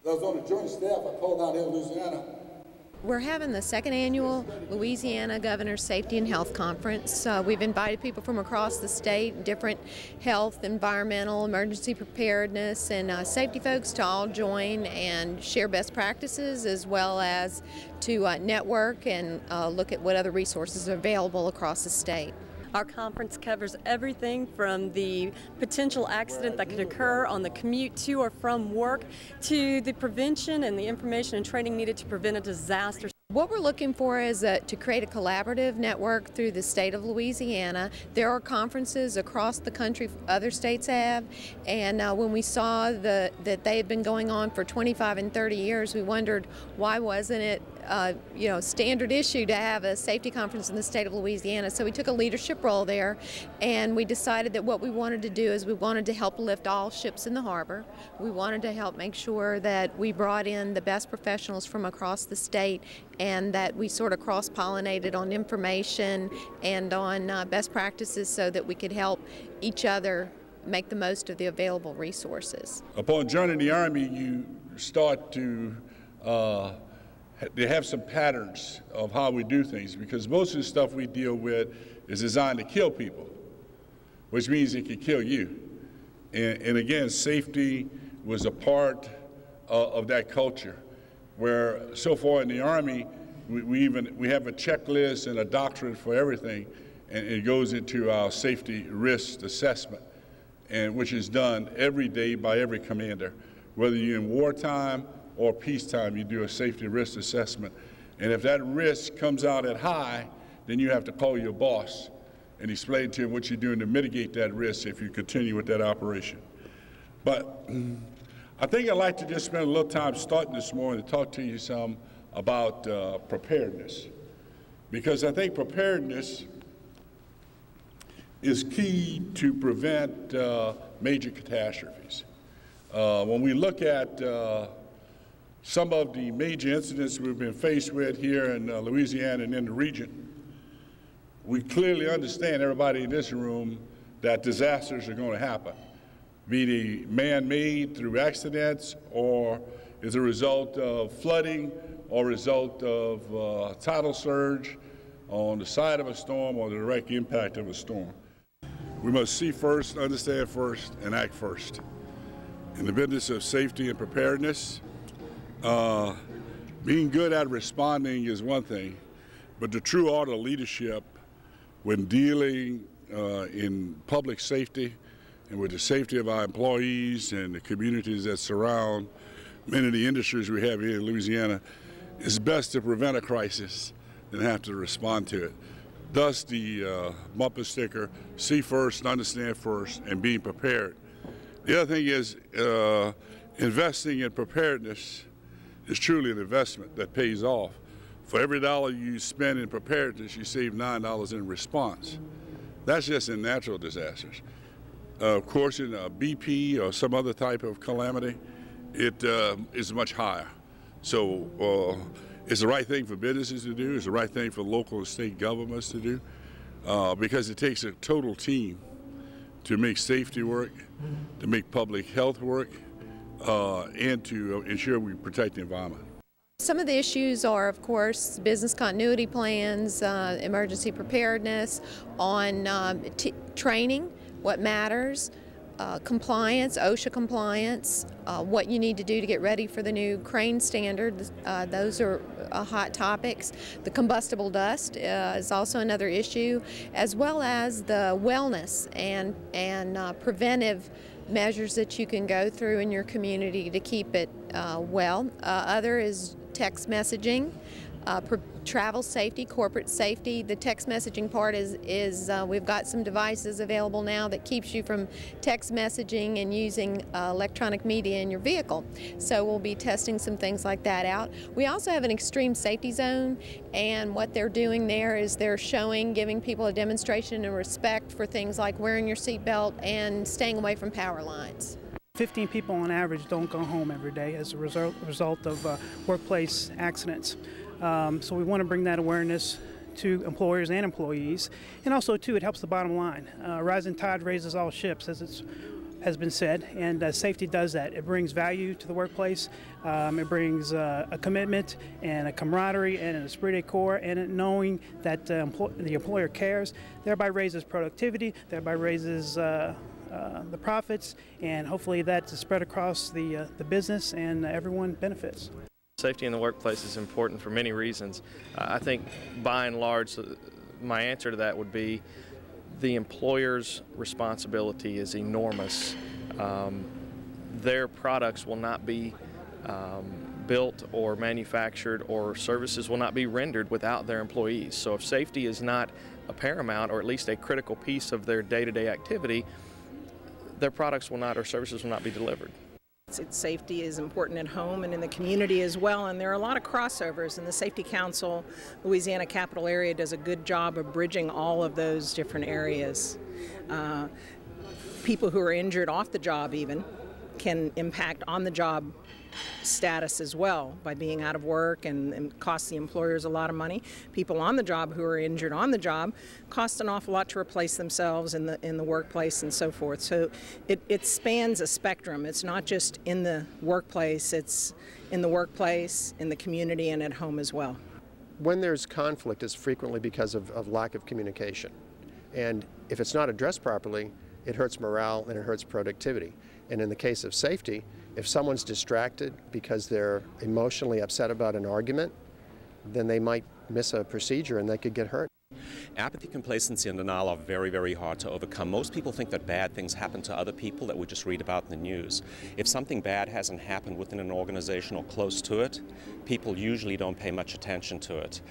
I was on the joint staff. I called down here in Louisiana. We're having the second annual Louisiana Governor's Safety and Health Conference. We've invited people from across the state, different health, environmental, emergency preparedness, and safety folks to all join and share best practices, as well as to network and look at what other resources are available across the state. Our conference covers everything from the potential accident that could occur on the commute to or from work to the prevention and the information and training needed to prevent a disaster. What we're looking for is to create a collaborative network through the state of Louisiana. There are conferences across the country other states have, and when we saw that they had been going on for 25 and 30 years, we wondered why wasn't it standard issue to have a safety conference in the state of Louisiana. So we took a leadership role there, and we decided that what we wanted to do is we wanted to help lift all ships in the harbor. We wanted to help make sure that we brought in the best professionals from across the state, and that we sort of cross-pollinated on information and on best practices so that we could help each other make the most of the available resources. Upon joining the Army, you start to they have some patterns of how we do things, because most of the stuff we deal with is designed to kill people, which means it can kill you. And again, safety was a part of that culture, where so far in the Army, we have a checklist and a doctrine for everything, and it goes into our safety risk assessment, and which is done every day by every commander. Whether you're in wartime or peacetime, you do a safety risk assessment. And if that risk comes out at high, then you have to call your boss and explain to him what you're doing to mitigate that risk if you continue with that operation. But I think I'd like to just spend a little time starting this morning to talk to you some about preparedness, because I think preparedness is key to prevent major catastrophes. When we look at some of the major incidents we've been faced with here in Louisiana and in the region, we clearly understand, everybody in this room, that disasters are going to happen, be they man-made through accidents or as a result of flooding or result of tidal surge on the side of a storm or the direct impact of a storm. We must see first, understand first, and act first. In the business of safety and preparedness, being good at responding is one thing, but the true art of leadership when dealing in public safety and with the safety of our employees and the communities that surround many of the industries we have here in Louisiana, is best to prevent a crisis than have to respond to it. Thus the bumper sticker, see first, understand first, and being prepared. The other thing is investing in preparedness is truly an investment that pays off. For every dollar you spend in preparedness, you save $9 in response. That's just in natural disasters. Of course, in a BP or some other type of calamity, it is much higher. So it's the right thing for businesses to do, it's the right thing for local and state governments to do, because it takes a total team to make safety work, to make public health work, and to ensure we protect the environment. Some of the issues are, of course, business continuity plans, emergency preparedness, on training, what matters, compliance, OSHA compliance, what you need to do to get ready for the new crane standard. Those are hot topics. The combustible dust is also another issue, as well as the wellness and preventive measures that you can go through in your community to keep it well. Other is text messaging, travel safety, corporate safety. The text messaging part is we've got some devices available now that keeps you from text messaging and using electronic media in your vehicle. So we'll be testing some things like that out. We also have an extreme safety zone, and what they're doing there is they're giving people a demonstration and respect for things like wearing your seatbelt and staying away from power lines. 15 people on average don't go home every day as a result of workplace accidents. So we want to bring that awareness to employers and employees, and also too it helps the bottom line. Rising tide raises all ships, as it's has been said, and safety does that. It brings value to the workplace. It brings a commitment and a camaraderie and an esprit de corps, and knowing that the employer cares, thereby raises productivity, thereby raises the profits, and hopefully that's spread across the business and everyone benefits. Safety in the workplace is important for many reasons. I think by and large my answer to that would be the employer's responsibility is enormous. Their products will not be built or manufactured, or services will not be rendered without their employees. So if safety is not a paramount, or at least a critical piece of their day-to-day activity, their products will not, or services will not be delivered. Safety is important at home and in the community as well, and there are a lot of crossovers, and the Safety Council Louisiana Capital Area does a good job of bridging all of those different areas. People who are injured off the job even can impact on the job status as well by being out of work and cost the employers a lot of money. People on the job who are injured on the job cost an awful lot to replace themselves in the workplace and so forth. So it spans a spectrum. It's not just in the workplace, it's in the workplace, in the community, and at home as well. When there's conflict, it's frequently because of lack of communication. And if it's not addressed properly, it hurts morale and it hurts productivity. And in the case of safety, if someone's distracted because they're emotionally upset about an argument, then they might miss a procedure and they could get hurt. Apathy, complacency, and denial are very, very hard to overcome. Most people think that bad things happen to other people that we just read about in the news. If something bad hasn't happened within an organization or close to it, people usually don't pay much attention to it.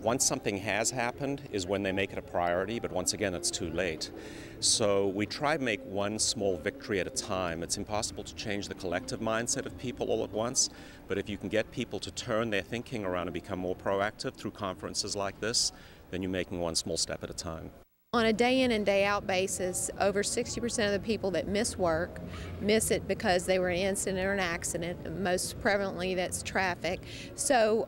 Once something has happened is when they make it a priority, but once again, it's too late. So we try to make one small victory at a time. It's impossible to change the collective mindset of people all at once, but if you can get people to turn their thinking around and become more proactive through conferences like this, then you're making one small step at a time. On a day in and day out basis, over 60% of the people that miss work miss it because they were in an incident or an accident. Most prevalently, that's traffic. So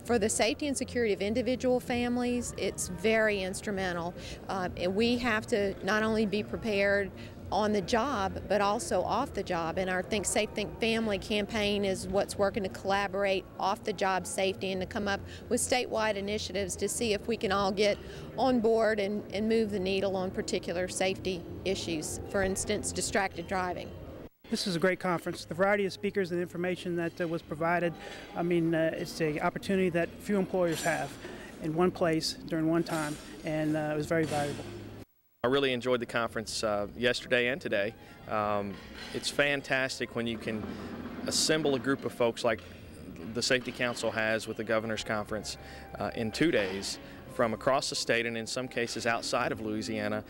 for the safety and security of individual families, it's very instrumental. And we have to not only be prepared on the job, but also off the job. And our Think Safe, Think Family campaign is what's working to collaborate off the job safety and to come up with statewide initiatives to see if we can all get on board and move the needle on particular safety issues. For instance, distracted driving. This is a great conference. The variety of speakers and information that was provided, I mean, it's an opportunity that few employers have in one place during one time, and it was very valuable. I really enjoyed the conference yesterday and today. It's fantastic when you can assemble a group of folks like the Safety Council has with the Governor's Conference in 2 days from across the state and in some cases outside of Louisiana.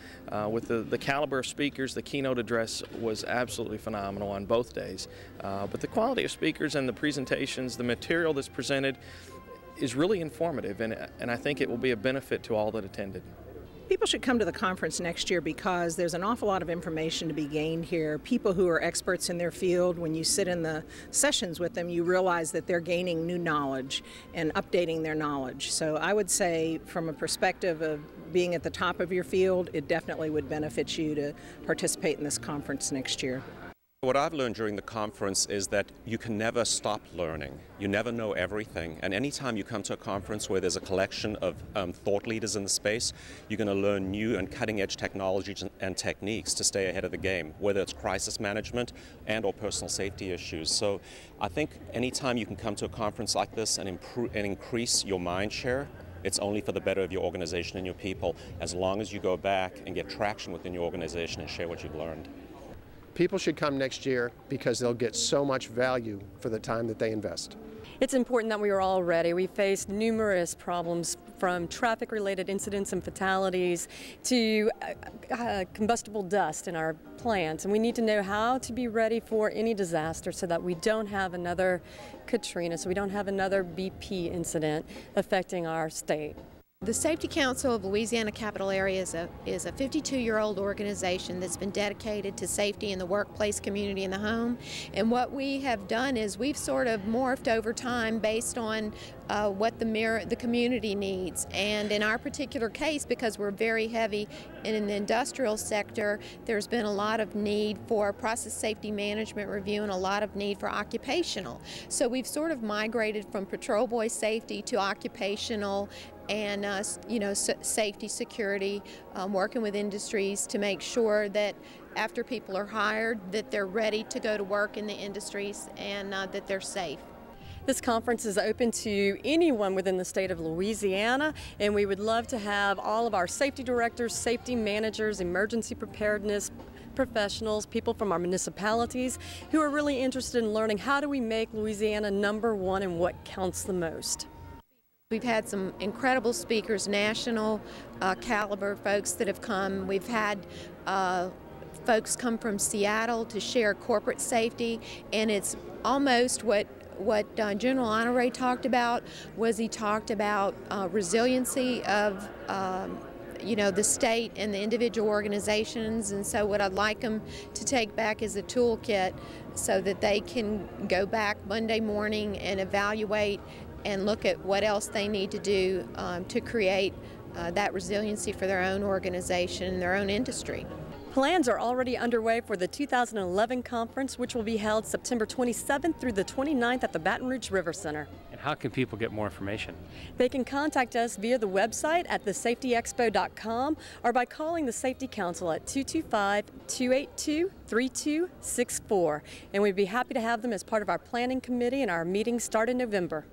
With the caliber of speakers, the keynote address was absolutely phenomenal on both days. But the quality of speakers and the presentations, the material that's presented is really informative, and I think it will be a benefit to all that attended. People should come to the conference next year because there's an awful lot of information to be gained here. People who are experts in their field, when you sit in the sessions with them, you realize that they're gaining new knowledge and updating their knowledge. So I would say from a perspective of being at the top of your field, it definitely would benefit you to participate in this conference next year. What I've learned during the conference is that you can never stop learning. You never know everything. And anytime you come to a conference where there's a collection of thought leaders in the space, you're going to learn new and cutting-edge technologies and techniques to stay ahead of the game, whether it's crisis management and or personal safety issues. So I think anytime you can come to a conference like this and increase your mind share, it's only for the better of your organization and your people, as long as you go back and get traction within your organization and share what you've learned. People should come next year because they'll get so much value for the time that they invest. It's important that we are all ready. We faced numerous problems from traffic-related incidents and fatalities to combustible dust in our plants, and we need to know how to be ready for any disaster so that we don't have another Katrina, so we don't have another BP incident affecting our state. The Safety Council of Louisiana Capital Area is a 52-year-old organization that's been dedicated to safety in the workplace, community, and the home. And what we have done is we've sort of morphed over time based on what the community needs. And in our particular case, because we're very heavy in the industrial sector, there's been a lot of need for process safety management review and a lot of need for occupational. So we've sort of migrated from patrol boy safety to occupational and safety, security, working with industries to make sure that after people are hired that they're ready to go to work in the industries and that they're safe. This conference is open to anyone within the state of Louisiana, and we would love to have all of our safety directors, safety managers, emergency preparedness professionals, people from our municipalities who are really interested in learning how do we make Louisiana #1 in what counts the most. We've had some incredible speakers, national caliber folks that have come. We've had folks come from Seattle to share corporate safety, and it's almost what General Honoré talked about. He talked about resiliency of the state and the individual organizations, and so what I'd like them to take back is a toolkit so that they can go back Monday morning and evaluate and look at what else they need to do to create that resiliency for their own organization and their own industry. Plans are already underway for the 2011 conference, which will be held September 27th through the 29th at the Baton Rouge River Center. And how can people get more information? They can contact us via the website at thesafetyexpo.com or by calling the Safety Council at 225-282-3264. And we'd be happy to have them as part of our planning committee, and our meetings start in November.